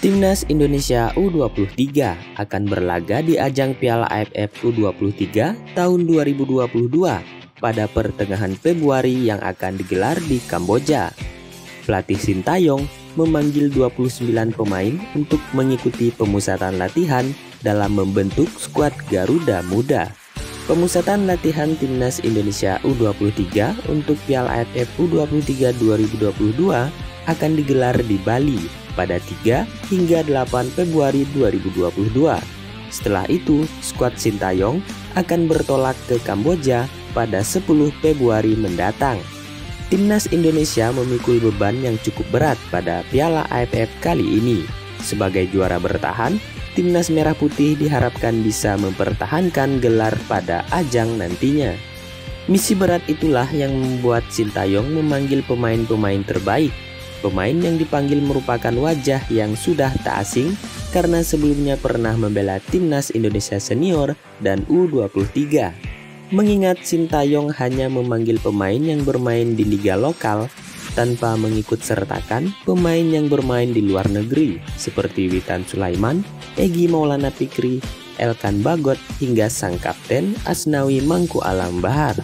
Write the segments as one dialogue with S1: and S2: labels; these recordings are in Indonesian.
S1: Timnas Indonesia U23 akan berlaga di ajang Piala AFF U23 tahun 2022 pada pertengahan Februari yang akan digelar di Kamboja. Pelatih Sintayong memanggil 29 pemain untuk mengikuti pemusatan latihan dalam membentuk skuad Garuda Muda. Pemusatan latihan Timnas Indonesia U23 untuk Piala AFF U23 2022 akan digelar di Bali pada 3 hingga 8 Februari 2022. Setelah itu, skuad Sintayong akan bertolak ke Kamboja pada 10 Februari mendatang. Timnas Indonesia memikul beban yang cukup berat pada Piala AFF kali ini. Sebagai juara bertahan, Timnas Merah Putih diharapkan bisa mempertahankan gelar pada ajang nantinya. Misi berat itulah yang membuat Sintayong memanggil pemain-pemain terbaik. Pemain yang dipanggil merupakan wajah yang sudah tak asing karena sebelumnya pernah membela Timnas Indonesia Senior dan U23. Mengingat Sintayong hanya memanggil pemain yang bermain di liga lokal tanpa mengikut sertakan pemain yang bermain di luar negeri seperti Witan Sulaiman, Egy Maulana Fikri, Elkan Bagot hingga sang kapten Asnawi Mangku Alam Bahar.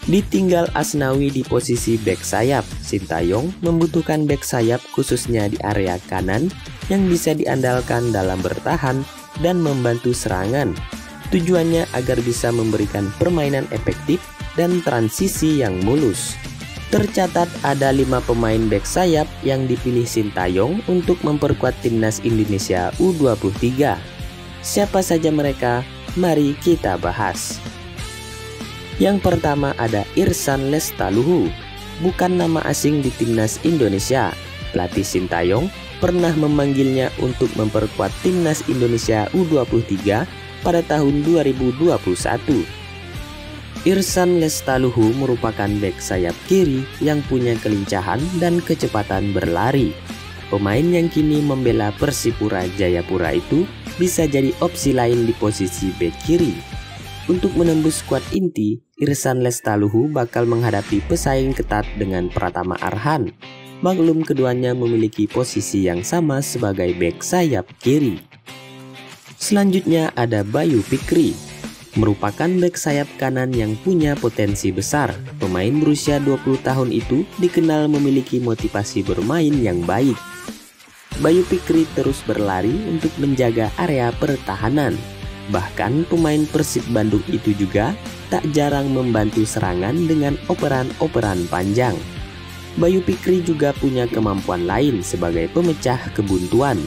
S1: Ditinggal Asnawi di posisi bek sayap, Sintayong membutuhkan bek sayap khususnya di area kanan yang bisa diandalkan dalam bertahan dan membantu serangan. Tujuannya agar bisa memberikan permainan efektif dan transisi yang mulus. Tercatat ada 5 pemain bek sayap yang dipilih Sintayong untuk memperkuat Timnas Indonesia U23. Siapa saja mereka? Mari kita bahas. Yang pertama ada Ihsan Lestaluhu, bukan nama asing di Timnas Indonesia. Pelatih Sintayong pernah memanggilnya untuk memperkuat Timnas Indonesia U23 pada tahun 2021. Ihsan Lestaluhu merupakan bek sayap kiri yang punya kelincahan dan kecepatan berlari. Pemain yang kini membela Persipura Jayapura itu bisa jadi opsi lain di posisi bek kiri. Untuk menembus skuad inti, Ihsan Lestaluhu bakal menghadapi pesaing ketat dengan Pratama Arhan. Maklum keduanya memiliki posisi yang sama sebagai bek sayap kiri. Selanjutnya ada Bayu Fikri, merupakan bek sayap kanan yang punya potensi besar. Pemain berusia 20 tahun itu dikenal memiliki motivasi bermain yang baik. Bayu Fikri terus berlari untuk menjaga area pertahanan. Bahkan pemain Persib Bandung itu juga tak jarang membantu serangan dengan operan-operan panjang. Bayu Fikri juga punya kemampuan lain sebagai pemecah kebuntuan.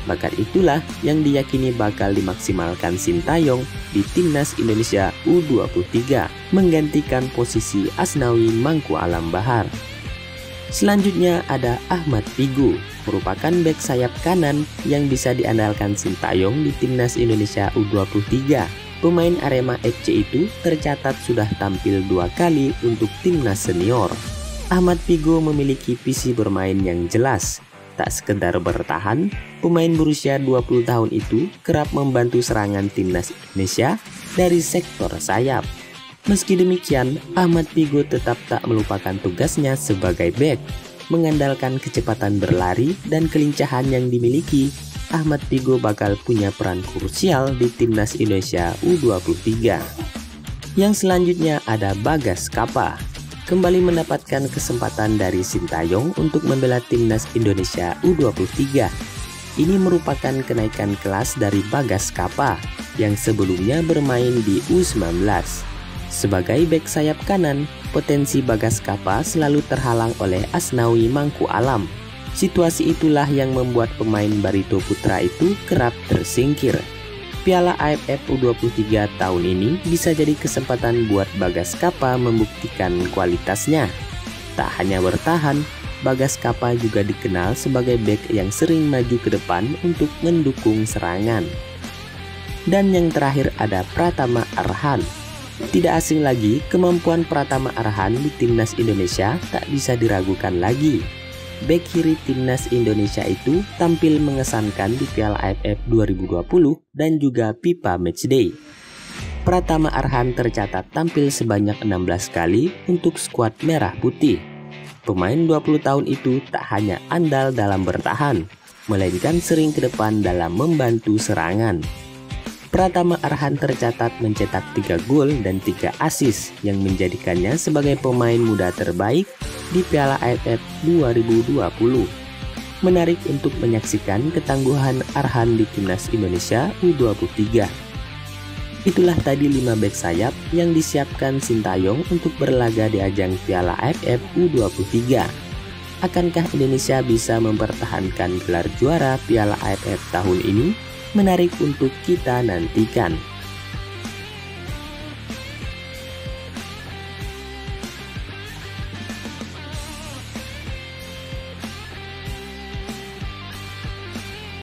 S1: Bakat itulah yang diyakini bakal dimaksimalkan Sintayong di Timnas Indonesia U23, menggantikan posisi Asnawi Mangku Alam Bahar. Selanjutnya ada Ahmad Figo, merupakan bek sayap kanan yang bisa diandalkan Sintayong di Timnas Indonesia U23. Pemain Arema FC itu tercatat sudah tampil 2 kali untuk Timnas Senior. Ahmad Figo memiliki visi bermain yang jelas. Tak sekedar bertahan, pemain berusia 20 tahun itu kerap membantu serangan Timnas Indonesia dari sektor sayap. Meski demikian, Ahmad Figo tetap tak melupakan tugasnya sebagai bek. Mengandalkan kecepatan berlari dan kelincahan yang dimiliki, Ahmad Figo bakal punya peran krusial di Timnas Indonesia U23. Yang selanjutnya ada Bagas Kapa, kembali mendapatkan kesempatan dari Sintayong untuk membela Timnas Indonesia U23. Ini merupakan kenaikan kelas dari Bagas Kapa yang sebelumnya bermain di U19. Sebagai bek sayap kanan, potensi Bagas Kapa selalu terhalang oleh Asnawi Mangku Alam. Situasi itulah yang membuat pemain Barito Putra itu kerap tersingkir. Piala AFF U23 tahun ini bisa jadi kesempatan buat Bagas Kapa membuktikan kualitasnya. Tak hanya bertahan, Bagas Kapa juga dikenal sebagai bek yang sering maju ke depan untuk mendukung serangan. Dan yang terakhir ada Pratama Arhan. Tidak asing lagi, kemampuan Pratama Arhan di Timnas Indonesia tak bisa diragukan lagi. Bek kiri Timnas Indonesia itu tampil mengesankan di Piala AFF 2020 dan juga FIFA Matchday. Pratama Arhan tercatat tampil sebanyak 16 kali untuk skuad Merah Putih. Pemain 20 tahun itu tak hanya andal dalam bertahan, melainkan sering ke depan dalam membantu serangan. Pratama Arhan tercatat mencetak 3 gol dan 3 assist yang menjadikannya sebagai pemain muda terbaik di Piala AFF 2020. Menarik untuk menyaksikan ketangguhan Arhan di Timnas Indonesia U23. Itulah tadi 5 bek sayap yang disiapkan Sintayong untuk berlaga di ajang Piala AFF U23. Akankah Indonesia bisa mempertahankan gelar juara Piala AFF tahun ini? Menarik untuk kita nantikan.